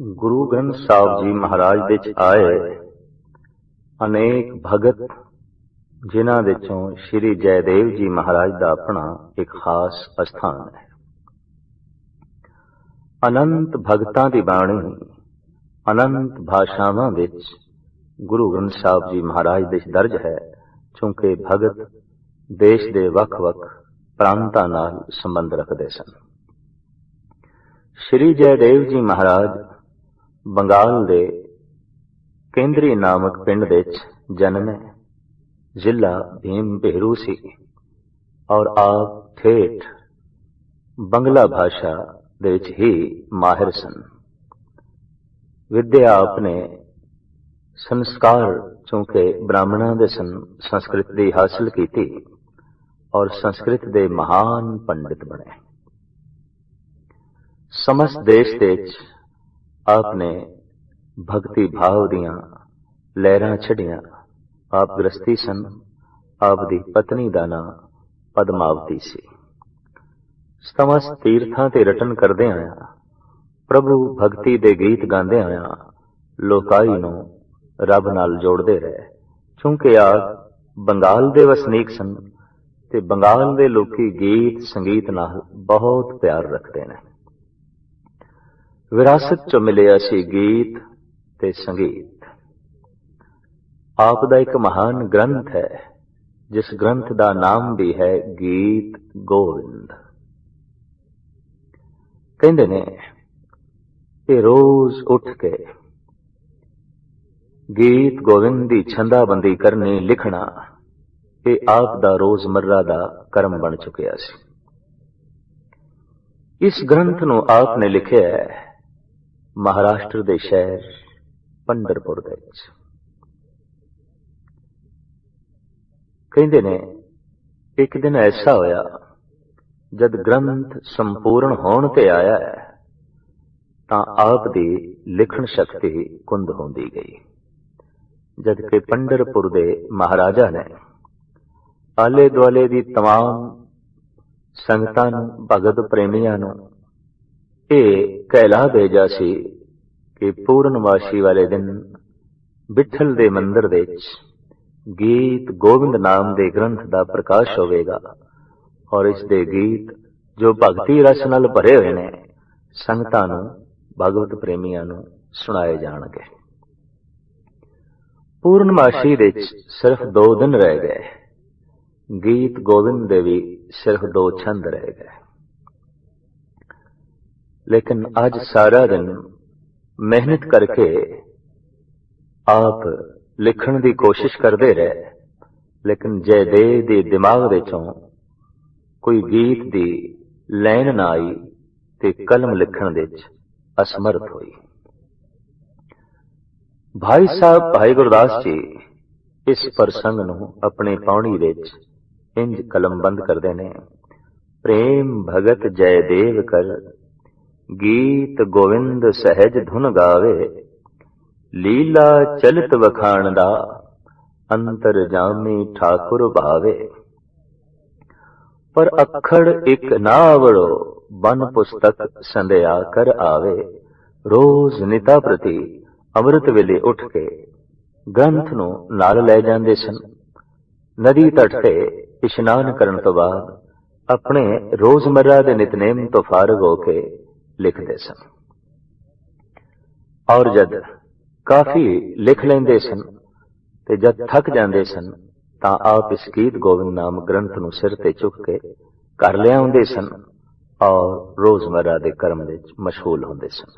ਗੁਰੂ ਗ੍ਰੰਥ ਸਾਹਿਬ ਜੀ ਮਹਾਰਾਜ ਦੇ ਚ ਆਏ ਅਨੇਕ ਭਗਤ, ਜਿਨ੍ਹਾਂ ਵਿੱਚੋਂ ਸ਼੍ਰੀ ਜੈਦੇਵ ਜੀ ਮਹਾਰਾਜ ਦਾ ਆਪਣਾ ਇੱਕ ਖਾਸ ਅਸਥਾਨ ਹੈ। ਅਨੰਤ ਭਗਤਾਂ ਦੀ ਬਾਣੀ ਅਨੰਤ ਭਾਸ਼ਾਵਾਂ ਵਿੱਚ ਗੁਰੂ ਗ੍ਰੰਥ ਸਾਹਿਬ ਜੀ ਮਹਾਰਾਜ ਦੇ ਦਰਜ ਹੈ, ਕਿਉਂਕਿ ਭਗਤ ਦੇਸ਼ ਦੇ ਵੱਖ-ਵੱਖ ਪ੍ਰਾਂਤਾਂ ਨਾਲ ਸੰਬੰਧ ਰੱਖਦੇ ਸਨ। ਸ਼੍ਰੀ ਜੈਦੇਵ ਜੀ ਮਹਾਰਾਜ ਬੰਗਾਲ ਦੇ ਕੇਂਦਰੀ ਨਾਮਕ ਪਿੰਡ ਵਿੱਚ ਜਨਮੇ। ਜ਼ਿਲ੍ਹਾ ਭੀਮ ਭੇਰੂ ਸੀ ਔਰ ਆਪ ਠੇਠ ਬੰਗਲਾ ਭਾਸ਼ਾ ਦੇ ਵਿੱਚ ਹੀ ਮਾਹਿਰ ਸਨ। ਵਿਦਿਆ ਆਪਨੇ ਸੰਸਕਾਰ ਚੂੰਕਿ ਬ੍ਰਾਹਮਣਾਂ ਦੇ ਸਨ, ਸੰਸਕ੍ਰਿਤ ਦੀ ਹਾਸਲ ਕੀਤੀ ਔਰ ਸੰਸਕ੍ਰਿਤ ਦੇ ਮਹਾਨ ਪੰਡਿਤ ਬਣੇ। ਸਮਸਤ ਦੇਸ਼ ਦੇ ਵਿੱਚ आपने भक्ति भाव दियां लहरां छड़ियां। आप गृहस्थी सन। आप दी पत्नी दा नां पद्मावती सी। समस्त तीर्थां ते रटन करदे आया, प्रभु भक्ति दे गीत गांदे आया लोकाई नूं रब नाल जोड़दे रहे। क्योंकि आप बंगाल दे वसनीक सन ते बंगाल दे लोकी गीत संगीत नाल बहुत प्यार रखते ने। विरासत चो मिलिया सी गीत ते संगीत। आप दा एक महान ग्रंथ है, जिस ग्रंथ दा नाम भी है गीत गोविंद। कहंदे ने कि रोज उठ के गीत गोविंद दी छंदाबंदी करनी, लिखना, ये आप दा रोजमर्रा दा कर्म बन चुकिया सी। इस ग्रंथ नूं आपने लिखिया है महाराष्ट्र दे शहर पंढरपुर दे विच। कहंदे ने एक दिन ऐसा होया जद ग्रंथ संपूर्ण होण ते आया है तां आप दी लिखण शक्ति कुंद होंदी गई। जद कि पंढरपुर दे महाराजा ने आले दुआले दी तमाम संगतां नूं, भगत प्रेमियां नूं ਇਹ ਕਹਿਲਾ ਭੇਜਾ ਸੀ ਕਿ ਪੂਰਨਮਾਸ਼ੀ ਵਾਲੇ ਦਿਨ ਬਿਠਲ ਦੇ ਮੰਦਰ ਵਿੱਚ ਗੀਤ ਗੋਬਿੰਦ ਨਾਮ ਦੇ ਗ੍ਰੰਥ ਦਾ ਪ੍ਰਕਾਸ਼ ਹੋਵੇਗਾ ਔਰ ਇਸ ਦੇ ਗੀਤ ਜੋ ਭਗਤੀ ਰਸ ਨਾਲ ਭਰੇ ਹੋਏ ਨੇ ਸੰਗਤਾਂ ਨੂੰ, ਭਗਵਤ ਪ੍ਰੇਮੀਆਂ ਨੂੰ ਸੁਣਾਏ ਜਾਣਗੇ। ਪੂਰਨਮਾਸ਼ੀ ਵਿੱਚ ਸਿਰਫ 2 ਦਿਨ ਰਹਿ ਗਏ। ਗੀਤ ਗੋਬਿੰਦ ਦੇ ਵੀ ਸਿਰਫ 2 ਛੰਦ ਰਹਿ ਗਏ। लेकिन आज सारा दिन मेहनत करके आप लिखण की कोशिश करते रहे, लेकिन जयदेव के दिमाग विचों कोई गीत की लैन ना आई ते कलम लिखण विच असमर्थ हुई। भाई साहब भाई गुरदास जी इस प्रसंग नूं अपनी पौड़ी विच इंज कलमबंद करते हैं। प्रेम भगत जयदेव कर गीत गोविंद सहज धुन गावे। लीला चलित वखाण दा अंतर जामी ठाकुर भावे। पर अखड़ एक ना आवड़ो बन पुस्तक संध्या कर आवे। रोज निता प्रति अमृत वेले उठ के ग्रंथ नूं नाल लै जांदे सन। नदी तट ते इशनान करन तो बाद अपने रोजमर्रा दे नितनेम तो फारग होके लिखते सन और जद काफी लिख लेंदे सन ते जद थक जांदे सन तां आप इस गीत गोविंद नाम ग्रंथ नूं सिर ते चुक के घर लिआउंदे सन और रोजमर्रा दे कर्म विच मशगूल हुंदे सन।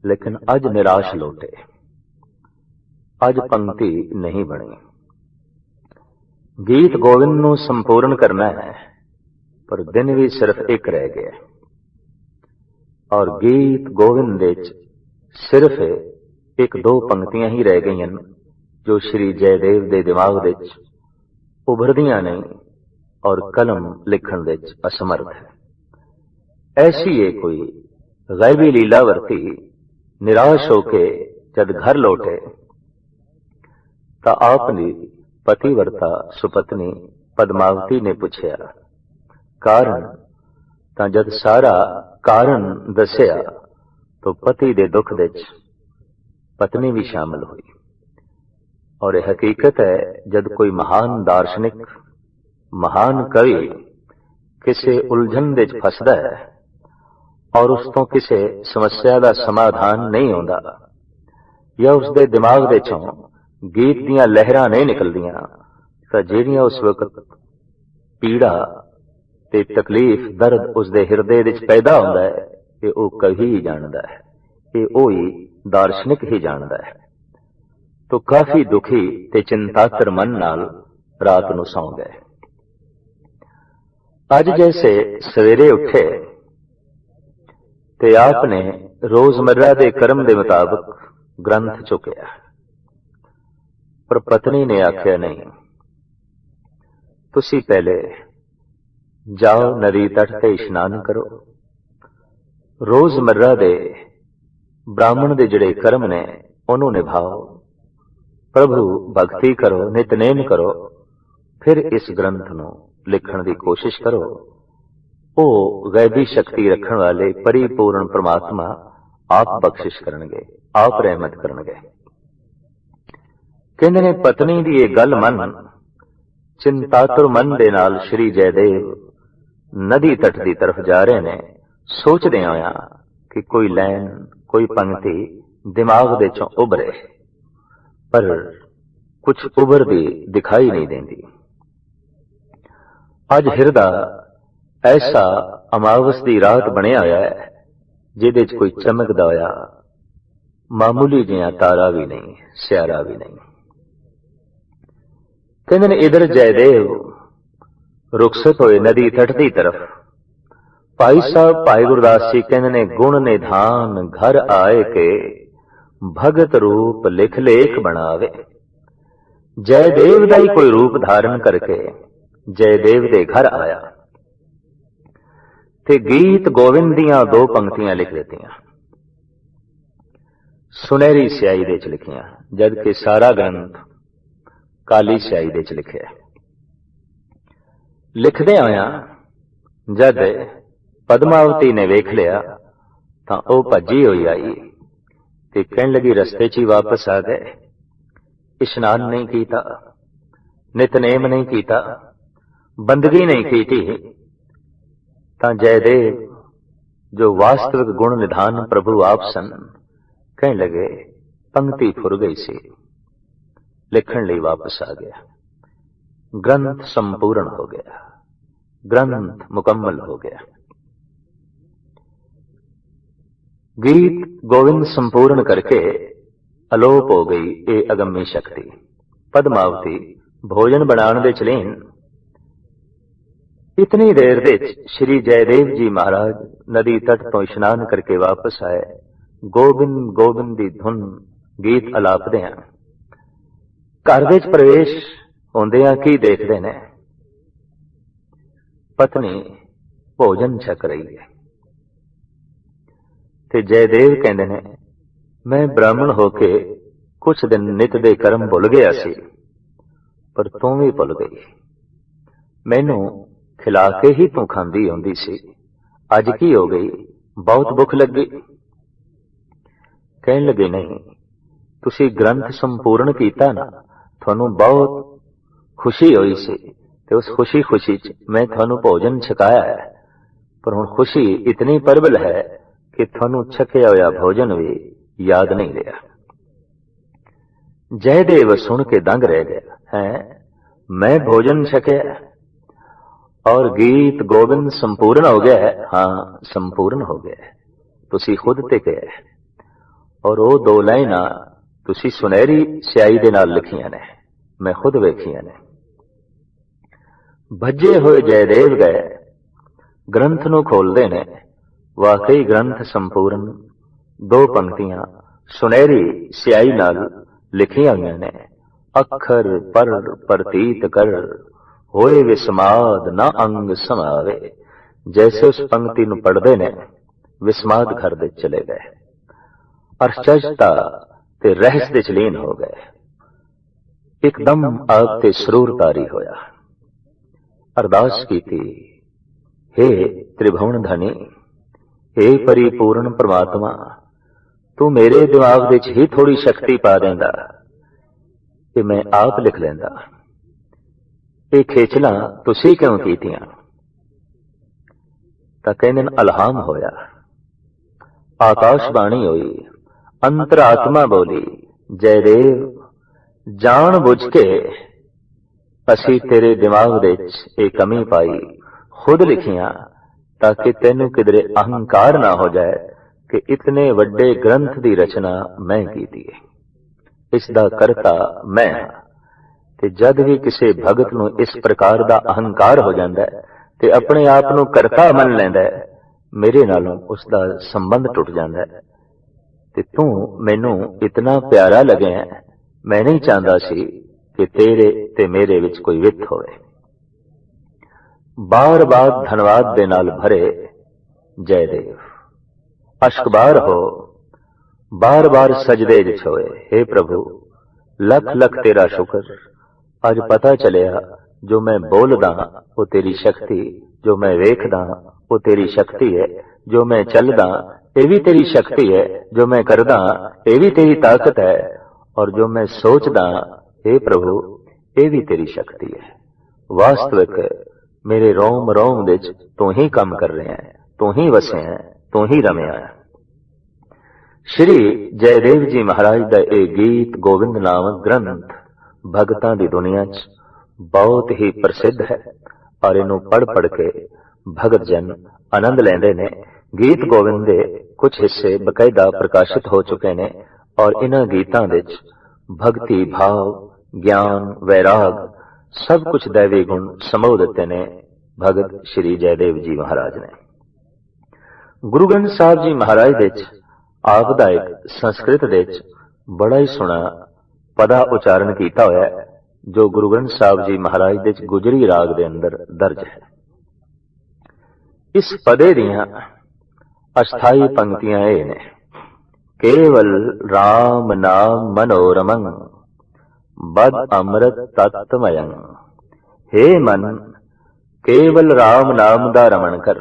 लेकिन अज निराश लोटे, अज पंक्ति नहीं बनी। गीत गोविंद नूं संपूर्ण करना है, पर दिन भी सिर्फ एक रह गया और गीत गोविंद विच सिर्फ 1-2 पंक्तियां ही रह गई जो श्री जयदेव दे दिमाग विच उभरदियां नहीं और कलम लिखण विच असमर्थ है। ऐसी है कोई गैबी लीला वरती। निराश होके जद घर लौटे तां आपनी पतिव्रता सुपत्नी पद्मावती ने पूछया कारण। तां जद सारा कारण दसिया तो पति दे दुख दे च पत्नी भी शामिल हुई। और यह हकीकत है, जब कोई महान दार्शनिक, महान कवि किसी उलझन दे च फसदा है और उस तो किसी समस्या का समाधान नहीं आउंदा, या उसके दिमाग दे चों गीत दियां लहरां नहीं निकलदियां, तां जिहड़ियां उस वक्त पीड़ा ते तकलीफ दर्द उसके हिरदे विच पैदा होंदा है, ये वो कवि ही जानदा है, ये वो ही दार्शनिक ही जानदा है। तो काफी दुखी ते चिंतातर मन नाल रात नूं सौ गए। अज जैसे सवेरे उठे ते आपने रोजमर्रा दे कर्म दे मुताबिक ग्रंथ चुकिया, पर पत्नी ने आख्या नहीं, तुसी पहले जाओ नदी तट ते इशनान करो, रोजमर्रा दे ब्राह्मण दे जड़े कर्म ने उन्होंने निभाओ, प्रभु भक्ति करो, नितनेम करो, फिर इस ग्रंथ नूं लिखण दी कोशिश करो। ओ गैबी शक्ति रखण वाले परिपूर्ण परमात्मा आप बख्शिश करनगे, आप रहमत करनगे। कहंदे ने पत्नी दी ये गल मन चिंतातुर मन दे नाल श्री जयदेव नदी तट दी तरफ जा रहे ने, सोचदे होया कि कोई लाइन, कोई पंक्ति दिमाग दे चों उभरे, पर कुछ उभरदी दिखाई नहीं देंदी। अज हिरदा ऐसा अमावस दी रात बनिया होया है, जिहदे च कोई चमकदा होया मामूली जिहा तारा भी नहीं, सियारा भी नहीं। कहंदे ने इधर जयदेव रुखसत होए नदी तट दी तरफ। भाई साहब भाई गुरदास जी कहंदे ने गुण निधान घर आए के भगत रूप लिख लेख बनावे। जयदेव दा ही कोई रूप धारण करके जयदेव दे घर आया ते गीत गोविंद दियां दो पंक्तियां लिख देतियां, सुनहरी स्याही दे च लिखियां, जबकि सारा ग्रंथ काली स्याही दे च लिखिया। लिखदे होया जद पद्मावती ने वेख लिया तां ओह भजी होई आई ते कहन लगी रस्ते च ही वापस आ गए, इशनान नहीं कीता, नितनेम नहीं कीता, बंदगी नहीं की। तां जयदेव जो वास्तविक गुण निधान प्रभु आप सन, कहने लगे पंक्ति फुर गई सी, लिखण लई वापस आ गया। ग्रंथ संपूर्ण हो गया, ग्रंथ मुकम्मल हो गया। गीत गोविंद संपूर्ण करके अलोप हो गई ये अगम्य शक्ति। पद्मावती भोजन बनाने दे चलीन। इतनी देर दे श्री जयदेव जी महाराज नदी तट तो इशनान करके वापस आए। गोबिंद गोबिंद दी धुन गीत अलापदे हैं। घर विच प्रवेश होंदियां की देखते ने, पत्नी भोजन छक रही है ते जयदेव कहंदे ने मैं ब्राह्मण होके कुछ दिन नित दे कर्म भुल गया सी, पर तू भी भुल गई। मैनू खिला के ही तू खांदी होंदी सी, अज की हो गई, बहुत भुख लगी। कहन लगे नहीं, तुसी ग्रंथ संपूर्ण कीता ना, थानू बहुत खुशी हुई सी ते उस खुशी खुशी च मैं थानू भोजन छकाया है, पर हुण खुशी इतनी प्रबल है कि थानू छकिया होया भोजन भी याद नहीं रहा। जयदेव सुन के दंग रह गया है, मैं भोजन छकिया और गीत गोविंद संपूर्ण हो गया है। हाँ, संपूर्ण हो गया है, तुसी खुद ते कहा है। और वो दो लाइनां तुसी सुनहरी स्याही दे नाल लिखियां ने, मैं खुद वेखियां ने। भजे हुए जयदेव गए, ग्रंथ नू खोलदे ने, वाकई ग्रंथ संपूर्ण, दो पंक्तियां सुनहरी स्याही नाल लिखियां हुई ने। अखर पर प्रतीत कर होए विस्माद ना अंग समावे। जैसे उस पंक्ति नू पढ़दे ने विस्माद घर दे चले गए, अरचजता ते रहस दे लीन हो गए। एकदम आप ते सरूर तारी होया। अरदास की थी, हे त्रिभुवन धनी, हे परिपूर्ण परमात्मा, तू मेरे दिमाग विच ही थोड़ी शक्ति पा देंदा कि मैं आप लिख लेंदा। ये खेचलां तुसीं क्यों कीतियां? तां कहंदे ने अलहाम होया, आकाशबाणी होई, अंतरात्मा बोली, जयदेव जान बुझ के असी तेरे दिमाग विच ये कमी पाई, खुद लिखियां ताकि तेनू किधरे अहंकार ना हो जाए कि इतने वड्डे ग्रंथ की रचना मैं कीती है, इसका करता मैं हां। ते जद भी किसी भगत नूं इस प्रकार का अहंकार हो जाता है ते अपने आप नूं करता मन लैंदा है, मेरे नालों उसका संबंध टुट जाता है। ते तू मैनू इतना प्यारा लगे, मैं नहीं चाहता सी कि तेरे ते मेरे विच कोई वित होवे। बार बार धनवाद दे नाल भरे जयदेव अश्कबार हो, बार बार सजदे च होए, हे प्रभु लख लख तेरा शुक्र, अज पता चलिया जो मैं बोलदा वो तेरी शक्ति, जो मैं वेखदा वो तेरी शक्ति है, जो मैं चलदा ये भी तेरी शक्ति है, जो मैं करदा ये भी तेरी ताकत है, और जो मैं सोचदा हे प्रभु ये भी तेरी शक्ति है। वास्तविक मेरे रोम रोम विच तू ही काम कर रहे हैं, तू ही वसे है, तू ही रमिया है। श्री जयदेव जी महाराज का यह गीत गोविंद नामक ग्रंथ भगतां दी दुनिया च बहुत ही प्रसिद्ध है, और इनू पढ़ पढ़ के भगत जन आनंद लेंदे ने। गीत गोविंद के कुछ हिस्से बकायदा प्रकाशित हो चुके ने, और इन्हां गीतां विच भक्ति भाव ज्ञान वैराग सब कुछ दैवी गुण समो दिते ने भगत श्री जयदेव जी महाराज ने। गुरु ग्रंथ साहब जी महाराज विच आप दा एक संस्कृत विच बड़ा ही सोहना पदा उच्चारण किया होया है, जो गुरु ग्रंथ साहब जी महाराज विच गुजरी राग दे अंदर दर्ज है। इस पदे दियां अस्थाई पंक्तियां ये ने, केवल राम नाम मनोरमं बद अमृत तत्वमयं। हे मन केवल राम नाम दा रमण कर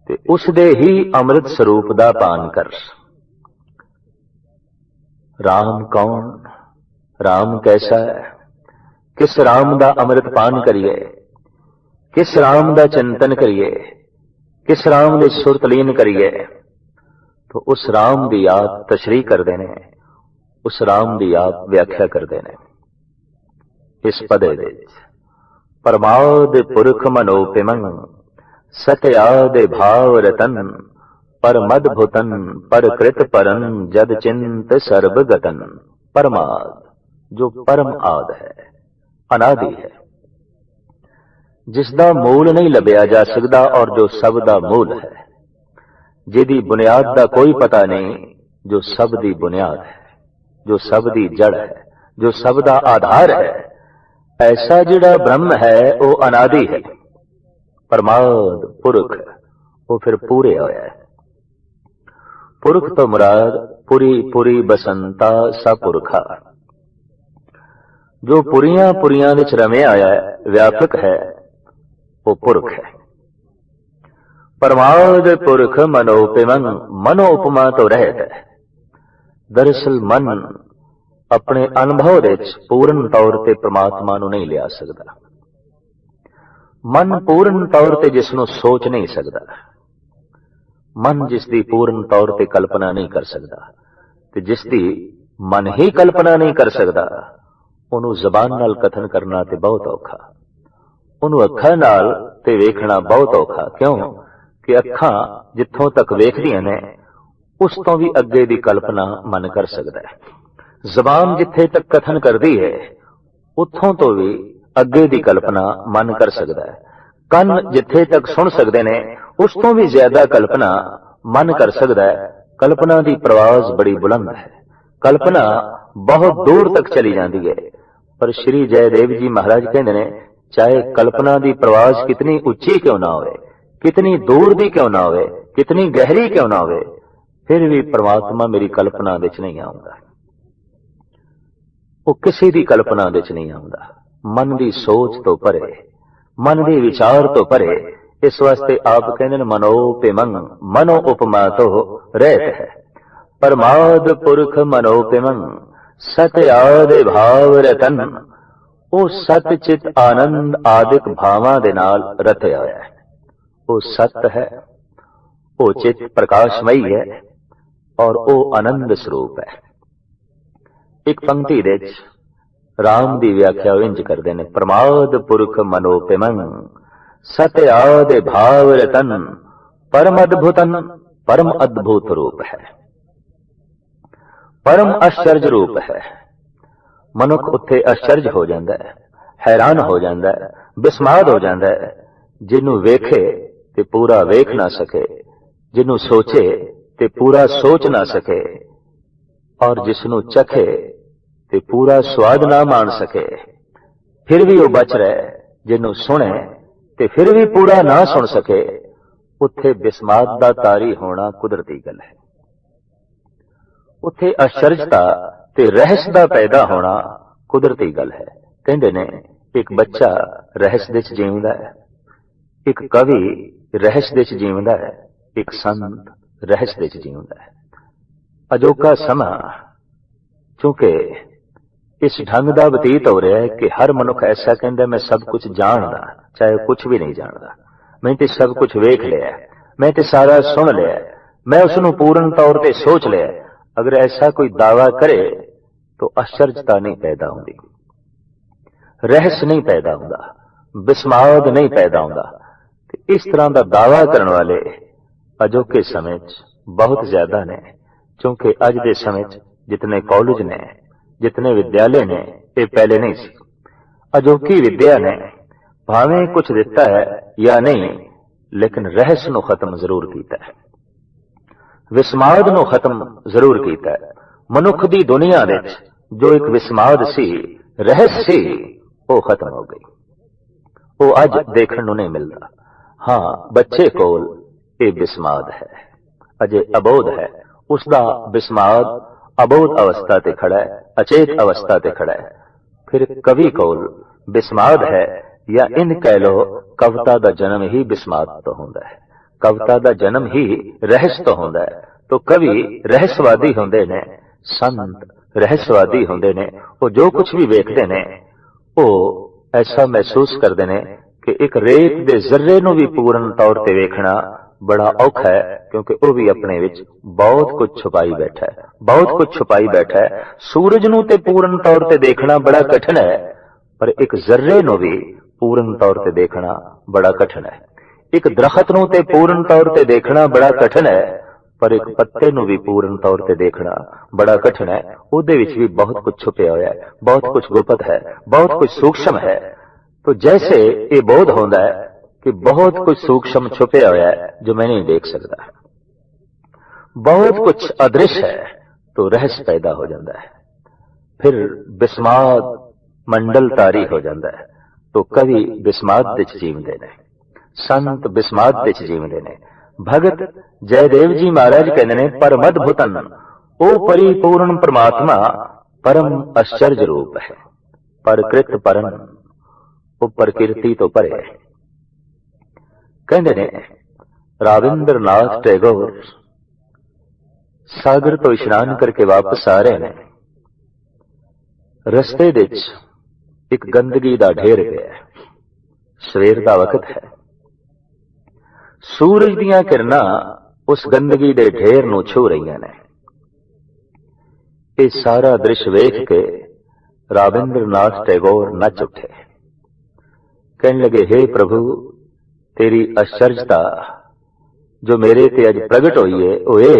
ते उस दे ही अमृत स्वरूप दा पान कर। राम कौन, राम कैसा है, किस राम दा अमृत पान करिए, किस राम दा चिंतन करिए, किस राम दे सुरत लीन करिए, तो उस राम दी आप तशरीह करते हैं, उस राम दी आप व्याख्या करते हैं। इस पदे विच परमाद पुरख मनोपिमं सत्याद भाव रतन पर मदभुतन पर कृत परन जद चिंत सर्वगतन। परमाद जो परम आद है, अनादि है, जिसदा मूल नहीं लभ्या जा सकता और जो सब दा मूल है, जिहदी बुनियाद दा कोई पता नहीं, जो सब दी बुनियाद है, जो सब दी जड़ है, जो सब दा आधार है, ऐसा जिहड़ा ब्रह्म है वो अनादि है। परमाद पुरख वो फिर पूरे होया है। पुरख तो मुराद पुरी पुरी बसंता सपुरखा, जो पुरियां पुरियां विच रमिया आया है, व्यापक है, वो पुरख है। परमाद पुरख मनोपिमं, मनो उपमा तो रहत है। दरअसल मन अपने अनुभव विच पूर्ण तौर ते परमात्मा नूं नहीं लिया सकता। मन पूर्ण तौर ते जिसनूं सोच नहीं सकता, मन जिसकी पूर्ण तौर ते कल्पना नहीं कर सकता, ते जिसकी मन ही कल्पना नहीं कर सकता, उन्हों जबान नाल कथन करना ते बहुत औखा, उन्हों अखां नाल ते वेखना बहुत औखा। क्यों कि अखां जिथों तक वेखदियां ने उस तो भी अगे दी कल्पना मन कर सकता है। जबान जिथे तक कथन करती है उथों तो भी अगे दी कल्पना मन कर सकता है। कन जिथे तक सुन सकते ने उस तो भी ज्यादा कल्पना मन कर सकता है। कल्पना की प्रवाज बड़ी बुलंद है, कल्पना बहुत दूर तक चली जाती है। पर श्री जयदेव जी महाराज कहते हैं, चाहे कल्पना की प्रवाज कितनी उच्ची क्यों ना होवे, कितनी दूर दी क्यों ना होवे, कितनी गहरी क्यों ना होवे, फिर भी परमात्मा मेरी कल्पना विच नहीं आउंदा। वो किसी की कल्पना विच नहीं आउंदा। मन की सोच तो परे, मन के विचार तो परे। इस वास्ते आप कहते हैं मनोपिमं, मनो उपमा तो रहत है। परमाद पुरख मनोपिमं सत आदि भाव रतन। ਉਹ ਸਤ ਚਿਤ ਆਨੰਦ ਆਦਿਕ ਭਾਵਾਂ ਦੇ ਨਾਲ ਰਤਿਆ ਹੋਇਆ ਹੈ। ਉਹ ਸਤ ਹੈ, ਉਹ ਚਿਤ ਪ੍ਰਕਾਸ਼ਮਈ ਹੈ ਔਰ ਉਹ ਆਨੰਦ ਸਰੂਪ ਹੈ। ਇੱਕ ਪੰਕਤੀ ਦੇ ਵਿੱਚ ਰਾਮ ਦੀ ਵਿਆਖਿਆ ਇੰਜ ਕਰਦੇ ਨੇ, ਪ੍ਰਮਾਦ ਪੁਰਖ ਮਨੋਪਿਮੰ ਸਤ ਆਦਿ ਭਾਵ ਰਤਨ ਪਰਮ ਅਦਭੁਤਨ। ਪਰਮ ਅਦਭੁਤ ਰੂਪ ਹੈ, ਪਰਮ ਆਸ਼ਚਰਜ ਰੂਪ ਹੈ। ਮਨੁੱਖ ਉੱਥੇ ਆਸ਼ਚਰਜ ਹੋ ਜਾਂਦਾ ਹੈ, ਹੈਰਾਨ ਹੋ ਜਾਂਦਾ ਹੈ, ਬਿਸਮਾਦ ਹੋ ਜਾਂਦਾ ਹੈ। ਜਿਹਨੂੰ ਵੇਖੇ ਤੇ ਪੂਰਾ ਵੇਖ ਨਾ ਸਕੇ, ਜਿਹਨੂੰ ਸੋਚੇ ਤੇ ਪੂਰਾ ਸੋਚ ਨਾ ਸਕੇ, ਔਰ ਜਿਸ ਨੂੰ ਚਖੇ ਤੇ ਪੂਰਾ ਸਵਾਦ ਨਾ ਮਾਣ ਸਕੇ, ਫਿਰ ਵੀ ਉਹ ਬਚ ਰਿਹਾ। ਜਿਹਨੂੰ ਸੁਣੇ ਤੇ ਫਿਰ ਵੀ ਪੂਰਾ ਨਾ ਸੁਣ ਸਕੇ, ਉੱਥੇ ਬਿਸਮਾਦ ਦਾ ਤਾਰੀ ਹੋਣਾ ਕੁਦਰਤੀ ਗੱਲ ਹੈ। ਉੱਥੇ ਆਸ਼ਚਰਜਤਾ ਤੇ ਰਹਿਸ ਦਾ ਪੈਦਾ ਹੋਣਾ ਕੁਦਰਤੀ ਗੱਲ ਹੈ। ਕਹਿੰਦੇ ਨੇ ਇੱਕ ਬੱਚਾ ਰਹਿਸ ਦੇ ਚ ਜੀਵਦਾ ਹੈ, ਇੱਕ ਕਵੀ ਰਹਿਸ ਦੇ ਚ ਜੀਵਦਾ ਹੈ, ਇੱਕ ਸੰਤ ਰਹਿਸ ਦੇ ਚ ਜੀਵਦਾ ਹੈ। ਅਜੋਕਾ ਸਮਾਂ ਚੂੰਕਿ ਇਸ ਢੰਗ ਦਾ ਬਤੀਤ ਹੋ ਰਿਹਾ ਹੈ ਕਿ ਹਰ ਮਨੁੱਖ ਐਸਾ ਕਹਿੰਦਾ ਮੈਂ ਸਭ ਕੁਝ ਜਾਣਦਾ, ਚਾਹੇ ਕੁਝ ਵੀ ਨਹੀਂ ਜਾਣਦਾ। ਮੈਂ ਤੇ ਸਭ ਕੁਝ ਵੇਖ ਲਿਆ, ਮੈਂ ਤੇ ਸਾਰਾ ਸੁਣ ਲਿਆ, ਮੈਂ ਉਸ ਨੂੰ ਪੂਰਨ ਤੌਰ ਤੇ ਸੋਚ ਲਿਆ। ਅਗਰ ਐਸਾ ਕੋਈ ਦਾਵਾ ਕਰੇ तो आश्चर्यता नहीं पैदा होती, रहस नहीं पैदा होता, बिस्माद नहीं पैदा होता। इस तरह का दावा करने वाले अजोके समय बहुत ज्यादा ने, क्योंकि अज के समय जितने कॉलेज ने, जितने विद्यालय ने, ये पहले नहीं सी। अजोकी विद्या ने भावें कुछ दिता है या नहीं, लेकिन रहस नूं खत्म जरूर किया है, विस्माद नूं खत्म जरूर किया है। मनुख की दुनिया दे जो एक विस्माद सी, रहस सी, वो खत्म हो गई। वो अज देखने नूं नहीं मिलता। हाँ, बच्चे कोल ये विस्माद है, अजे अबोध है। उसका विस्माद अबोध अवस्था ते खड़ा है, अचेत अवस्था ते खड़ा है। फिर कवि कोल विस्माद है, या इन कह लो कविता का जन्म ही विस्माद तो होंदा है, कविता का जन्म ही रहस तो होंदा है। तो कवि रहसवादी होंदे ने, संत रहसवादी होंदे ने। वो जो कुछ भी वेखते ने वो ऐसा महसूस करते ने कि एक रेत दे जर्रे नूं भी पूर्ण तौर ते वेखना बड़ा औखा है, क्योंकि वो भी अपने विच बहुत कुछ छुपाई बैठा है, बहुत कुछ छुपाई बैठा है। सूरज नूं ते पूर्ण तौर ते देखना बड़ा कठिन है, पर एक जर्रे नूं भी पूर्ण तौर ते देखना बड़ा कठिन है। एक दरखत नूं ते पूर्ण तौर ते देखना बड़ा कठिन है, पर एक पत्ते नूं भी पूर्ण तौर ते देखना बड़ा कठिन है। उहदे विच भी बहुत कुछ छुपया होया है, बहुत कुछ गुप्त है, बहुत कुछ सूक्ष्म है। तो जैसे ये बोध होंदा है कि बहुत कुछ सूक्ष्म छुपया होया है जो मैं नहीं देख सकता, बहुत कुछ अदृश्य है, तो रहस्य पैदा हो जाता है। फिर विस्माद मंडल तारी हो जाता है। तो कवि विस्माद दे च जीवदे ने, संत विस्माद दे च जीवदे ने। भगत जयदेव जी महाराज कहते हैं, परम अद्भुतन ओ परिपूर्ण परमात्मा परम आश्चर्य रूप है, परकृत परन वो प्रकृति तो परे है। कहते ने राविंद्रनाथ टैगोर सागर तो इशनान करके वापस आ रहे ने, रस्ते दे एक गंदगी का ढेर पिया, सवेर का वक्त है। सूरज दियां किरणां उस गंदगी दे ढेर नूं छू रही ने। ये सारा दृश्य वेख के राविंद्रनाथ टैगोर नच उठे, कहने लगे, हे प्रभु, तेरी आश्चर्यता जो मेरे ते अज प्रगट हुई है वो ये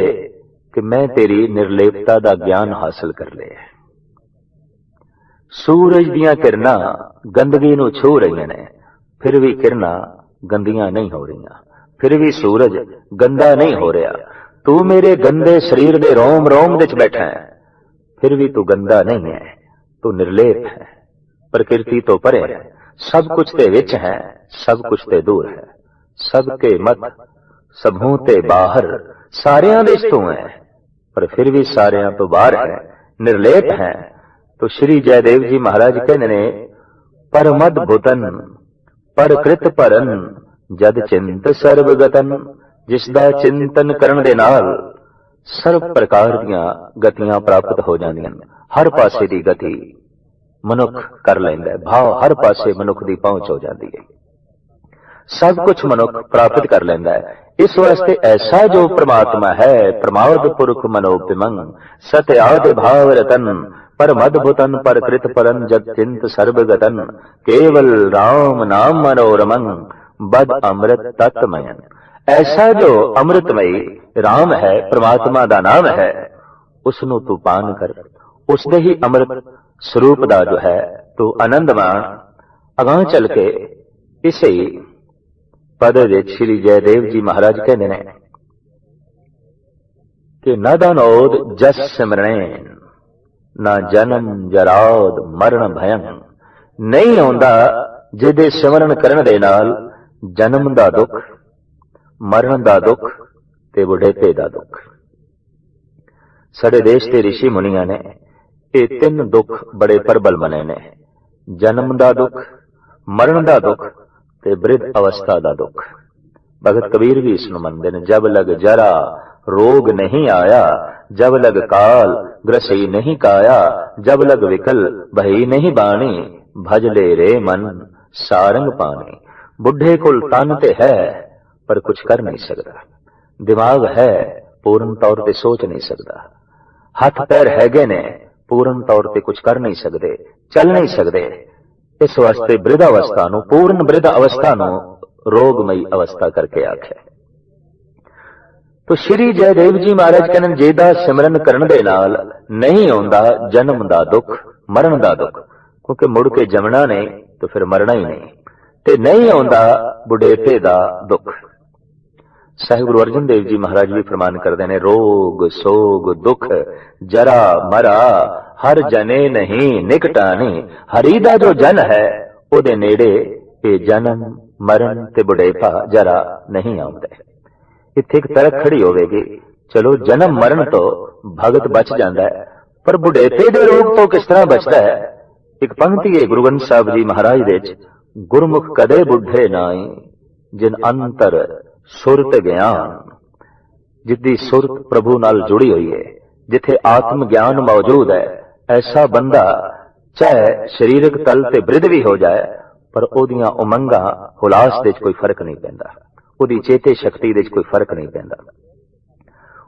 कि मैं तेरी निर्लेपता का ज्ञान हासिल कर लिया। सूरज दियां किरणां गंदगी नूं छू रही ने, फिर भी किरणां गंदियां नहीं हो रही, फिर भी सूरज गंदा नहीं हो रहा। तू मेरे गंदे शरीर दे रोम रोम विच बैठा है, फिर भी तू गंदा नहीं है, तू निर्लेप है, प्रकृति तो परे है, सब कुछ ते विच है, सब कुछ ते दूर है, सबके मत सबों ते बाहर, सारियां दे तू है, पर फिर भी सारियां तो बाहर है, निर्लेप है। तो श्री जयदेव जी महाराज कहते ने, परमद्भुतन परकृत परन जद चिंत सर्वगतन, जिसदा चिंतन करन दे नाल ਸਰਬ ਪ੍ਰਕਾਰ ਦੀਆਂ ਗਤੀਆਂ ਪ੍ਰਾਪਤ ਹੋ ਜਾਂਦੀਆਂ ਨੇ। ਹਰ ਪਾਸੇ ਦੀ ਗਤੀ ਮਨੁੱਖ ਕਰ ਲੈਂਦਾ ਹੈ, ਭਾਵ ਹਰ ਪਾਸੇ ਮਨੁੱਖ ਦੀ ਪਹੁੰਚ ਹੋ ਜਾਂਦੀ ਹੈ, ਸਭ ਕੁਝ ਮਨੁੱਖ ਪ੍ਰਾਪਤ ਕਰ ਲੈਂਦਾ ਹੈ। ਇਸ ਵਾਸਤੇ ਐਸਾ ਜੋ ਪ੍ਰਮਾਤਮਾ ਹੈ, ਪ੍ਰਮਾਦ ਪੁਰਖ ਮਨੋਪਿਮੰ ਸਤਿ ਆਦਿ ਭਾਵ ਰਤਨ ਪਰ ਮਦਭੁਤਨ ਪਰ ਕ੍ਰਿਤ ਪਰਨ ਜਦ ਚਿੰਤ ਸਰਬ ਗਤਨ ਕੇਵਲ ਰਾਮ ਨਾਮ ਮਨੋਰਮੰ ਬਦ ਅੰਮ੍ਰਿਤ ਤਤਮਯਨ। ऐसा जो अमृतमयी राम है, परमात्मा का नाम है, उसनू तू पान कर, उसदे ही अमृत स्वरूप का जो है तू आनंद मान। अगां चल के इसे पद विच श्री जयदेव जी महाराज कहते हैं कि न दानोद जस सिमरन ना जन्म जराद मरण भयं। नहीं आउंदा जिहदे सिमरन करन दे नाल जन्म दा दुख, मरण का दुख ते बुढ़ेपे का दुख। साडे देश के ऋषि मुनिया ने ये तीन दुख बड़े प्रबल मने ने, जन्म का दुख, मरण का दुख ते वृद्ध अवस्था का दुख। भगत कबीर भी इसनूं मनदे ने, जब लग जरा रोग नहीं आया, जब लग काल ग्रसई नहीं काया, जब लग विकल भई नहीं बाणी, भज ले रे मन सारंग पानी। बुढ़े कुल तन ते है पर कुछ कर नहीं सकता, दिमाग है पूर्ण तौर पे सोच नहीं सकता, हाथ पैर हैगे ने पूर्ण तौर पे कुछ कर नहीं सकते, चल नहीं सकते। इस वास्ते वृद्ध अवस्था नूं, पूर्ण वृद्ध अवस्था नूं रोगमयी अवस्था करके आखे। तो श्री जयदेव जी महाराज कहने जेदा सिमरन करन दे नाल नहीं आउंदा जन्म दा दुख, मरण दा दुख, क्योंकि मुड़ के जमना नहीं तो फिर मरना ही नहीं, ते नहीं आउंदा बुढ़ेपे दा दुख। साहिब गुरु अर्जन देव जी महाराज भी फरमान करते हैं, रोग सोग दुख जरा मरा हर जने नहीं निकटाने। हरि दा जो जन है ओदे नेड़े ये जन्म मरण ते बुढ़ेपा जरा नहीं आउंदा। इत्थे एक तरक खड़ी होवेगी, चलो जन्म मरण तो भगत बच जाता है, पर बुढ़ेपे दे रोग तो किस तरह बचता है। एक पंक्ति है गुरु ग्रंथ साहिब जी महाराज दे, गुरमुख कदे बुढ़े नाई जिन अंतर सुरत ज्ञान। जिद्दी सुरत प्रभु नाल जुड़ी हुई है, जिथे आत्म ज्ञान मौजूद है, ऐसा बंदा चाहे शरीरक तल ते वृद्ध भी हो जाए पर ओदियां उमंगा हुलास दे कोई फर्क नहीं पैंदा, ओदी चेते शक्ति दे कोई फर्क नहीं पैंदा।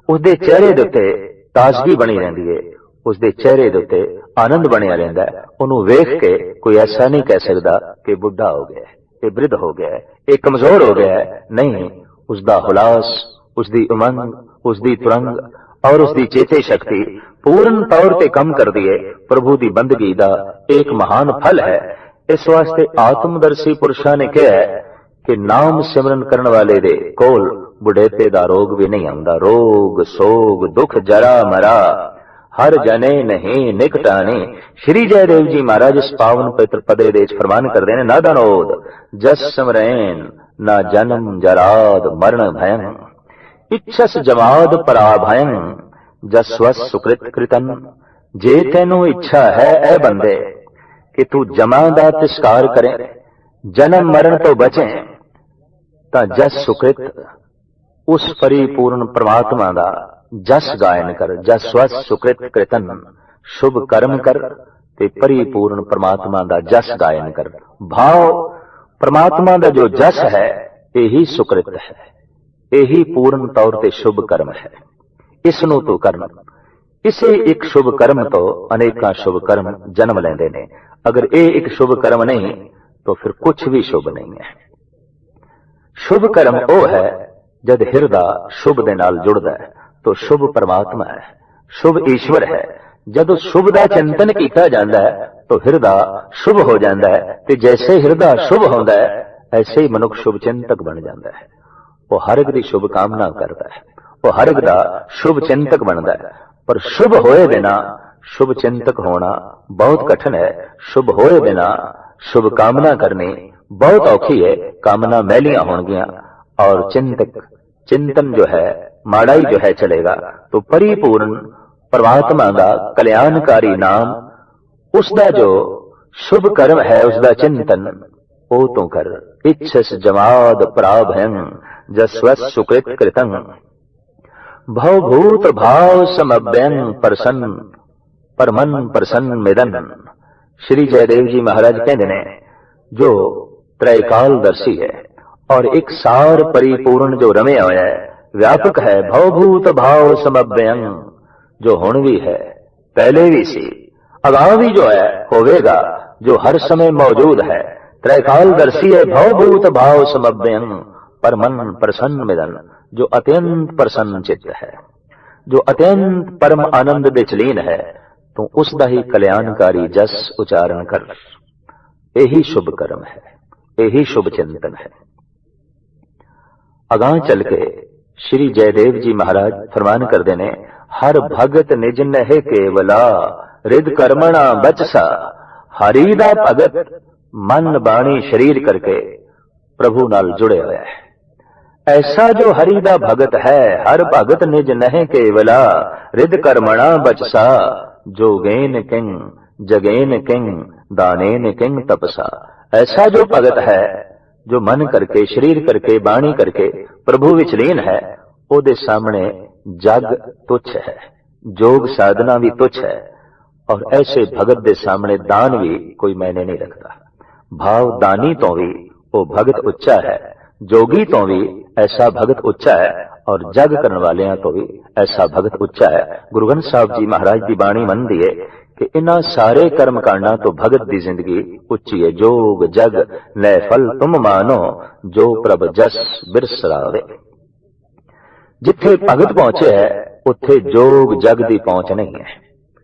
उसदे चेहरे दे उत्ते ताजगी बनी रहंदी है, उसदे चेहरे दे उत्ते आनंद बनिया रहंदा है। उहनूं वेख के कोई ऐसा नहीं कह सकदा कि बुढ़ा हो गया है, ये वृद्ध हो गया है, ये कमजोर हो गया है। नहीं, उसका हुलास, उसकी उमंग, उसकी तुरंग और उसकी चेते शक्ति पूर्ण तौर पर कम कर दी है। प्रभु की बंदगी का एक महान फल है। इस वास्ते आत्मदर्शी पुरुषों ने कहा है कि नाम सिमरन करने वाले दे कोल बुढ़ेपे का रोग भी नहीं आंदा। रोग सोग दुख जरा मरा हर जने नहीं निकटाने। श्री जयदेव जी महाराज इस पावन पवित्र पदे दे फरमान करते हैं, ना दानोद जस सिमरन ना जन्म जराद मरण भयं। इच्छस जमाद पराभयं जस्वस सुकृत कृतन। जे तेनू इच्छा है ए बंदे कि तू जमा दा तिस्कार करे, जन्म मरण तो बचे, ता जस सुकृत उस परिपूर्ण परमात्मा दा जस गायन कर। जसवस सुकृत कृतन, शुभ कर्म कर ते परिपूर्ण परमात्मा दा जस गायन कर। भाव परमात्मा दा जो जस है यही सुकृत है, यही पूर्ण तौर ते शुभ कर्म है। इसनू तू करना। इसे एक शुभ कर्म तो अनेका शुभ कर्म जन्म लेंदे ने। अगर ये एक शुभ कर्म नहीं तो फिर कुछ भी शुभ नहीं है। शुभ कर्म वो है जब हिरदा शुभ दे नाल जुड़दा है तो शुभ परमात्मा है, शुभ ईश्वर है। जब शुभ का चिंतन किया जाता है तो हिरदा शुभ हो जाता है। तो जैसे हिरदा शुभ होता है ऐसे ही मनुष्य शुभ चिंतक बन जाता है। वो हर एक की शुभ कामना करता है, वो हर एक का शुभ चिंतक बनता है। पर शुभ होए बिना शुभ चिंतक होना बहुत कठिन है। शुभ होए बिना शुभ कामना करनी बहुत औखी है। कामना मैलियां होंगियां और चिंतन जो है माड़ाई जो है चलेगा। तो परिपूर्ण परमात्मा का कल्याणकारी नाम, उसका जो शुभ कर्म है, उसका चिंतन ओ तो कर। इच्छस जमाद पराभयं जस्वस सुकृत कृतं। भवभूत भाव समव्यंग प्रसन्न परमन प्रसन्न मिदन। श्री जयदेव जी महाराज कहते ने जो त्रैकालदर्शी है और एक सार परिपूर्ण जो रमे होया है, व्यापक है, भवभूत भाव समव्यंग, जो हुण भी है, पहले भी सी, अगां भी जो है होवेगा, जो हर समय मौजूद है, त्रैकालदर्शी है, भवभूत भाव समव्यंग परमन प्रसन्न मिदन, जो अत्यंत प्रसन्न चित्त है, जो अत्यंत परम आनंद विच लीन है, तो उसका ही कल्याणकारी जस उच्चारण कर। यही शुभ कर्म है, यही शुभ चिंतन है। अगां चल के श्री जयदेव जी महाराज फरमान करते ने, हर भगत निज नहे केवला रिद कर्मणा बचसा। हरि दा भगत मन बाणी शरीर करके प्रभु नाल जुड़े हुआ है। ऐसा जो हरि दा भगत है, हर भगत निज नहे केवला रिद कर्मणा बचसा। जोगेन किंग जगेन किंग दानेन किंग तपसा। ऐसा जो भगत है, जो मन करके शरीर करके बाणी करके प्रभु विच लीन है, ओदे सामने जग तुच्छ है, जोग साधना भी तुच्छ है, और ऐसे भगत दे सामने दान भी कोई मायने नहीं रखता। भाव दानी तो भी वो भगत उच्चा है, जोगी तो भी ऐसा भगत उच्चा है, और जग करने वाले तो भी ऐसा भगत उच्चा है। गुरु ग्रंथ साहब जी महाराज की बाणी मन दी है कि इन्हां सारे कर्म कांडा तो भगत की जिंदगी उच्ची है। जोग जग नै फल तुम मानो, जो प्रभ जस बिरसरावे। जिथे भगत पहुंचे है, उत्थे जोग जग की पहुंच नहीं है,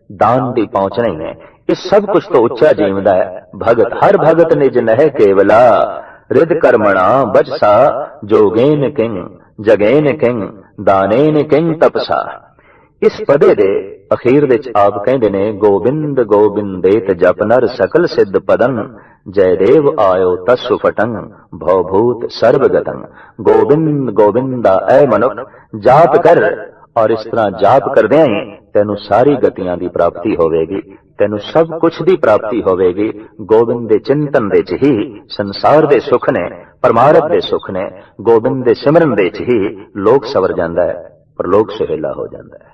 दान की पहुंच नहीं है। इस सब कुछ तो उच्चा जीवदा है भगत। हर भगत निज नह केवला रिद कर्मणा बचसा। जोगेन किंग जगेन किंग दानेन किंग तपसा। इस पदे दे अखीर विच आप कहंदे ने, गोबिंद गोबिंदेत जप नर सकल सिद्ध पदन। जयदेव आयो तस्सु फटंग भवभूत सर्वगतंग। गोबिंद गोबिंदा ऐ मनुख जाप कर, और इस तरह जाप करदे ही तेनू सारी गतियां की प्राप्ति होवेगी, तेनू सब कुछ की प्राप्ति होवेगी। गोबिंद दे चिंतन दे च ही संसार दे सुख ने, परमार्थ दे सुख ने, गोबिंद दे सिमरन दे च ही लोक सवर जांदा है, पर लोक सुहेला हो जाता है।